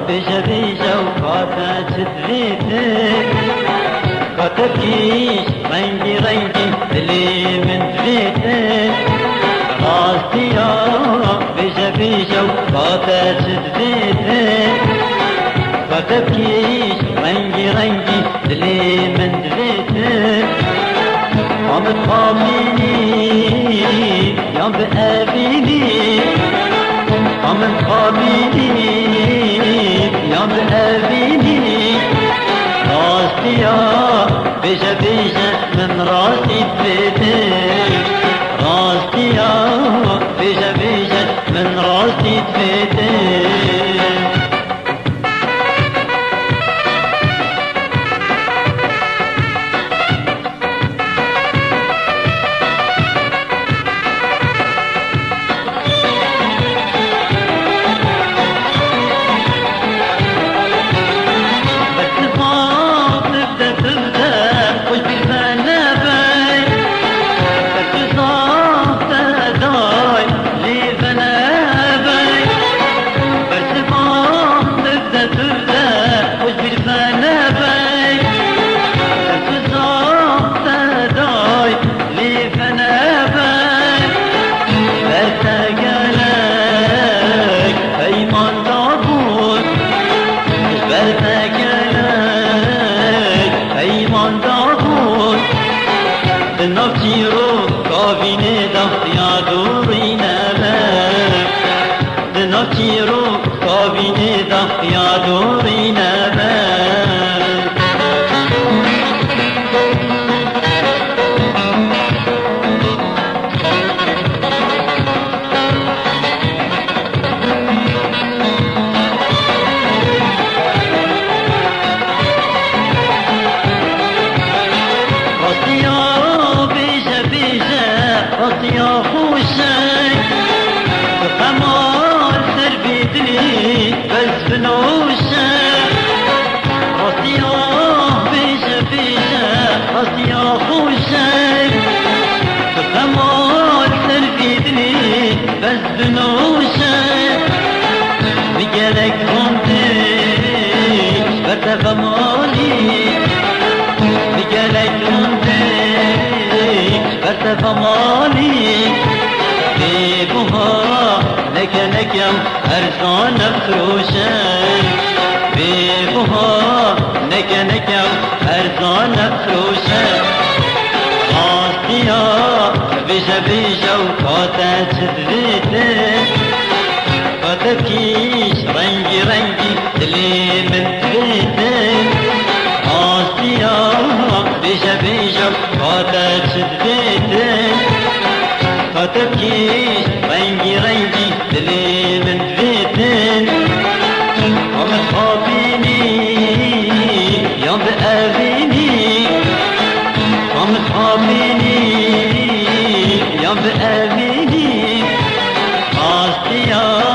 بيجا بيجا وقاطع تدريتك كتبكيش رنجي رنجي اللي من دريتك راسي يا بيجا بيجا وقاطع تدريتك كتبكيش رنجي رنجي اللي من دريتك عم تخافيني يا بقابيني عم تخافيني يا بقابيني راسي يا بيجا بيجا من راسي تفيتك راسي يا بيجا بيجا من راسي تفيتك نفسيرو كابيني دخت يا دورينا بك نفسيرو كابيني دخت يا دورينا بك يا خوشك بخمار سربيتني بس بنوشك راسي يا بيجا بيجا راسي يا خوشك بخمار سربيتني بس بنوشك بقالك رمتك برتفى مالي بقالك رمتك برتفى مالي بيبوها لك يا أرزان فروشك بيبوها لك يا أرزان فروشك راسي يا بيجا بيجا وقاطع تدريتك كتبكيش رنجي رنجي اللي من دريتك راسي يا بيجا بيجا وقاطع تدريتك كتبكيش رنجي رنجي اللي من دريتك عم تخافيني يا بقابيني عم تخافيني يا بقابيني راسي يا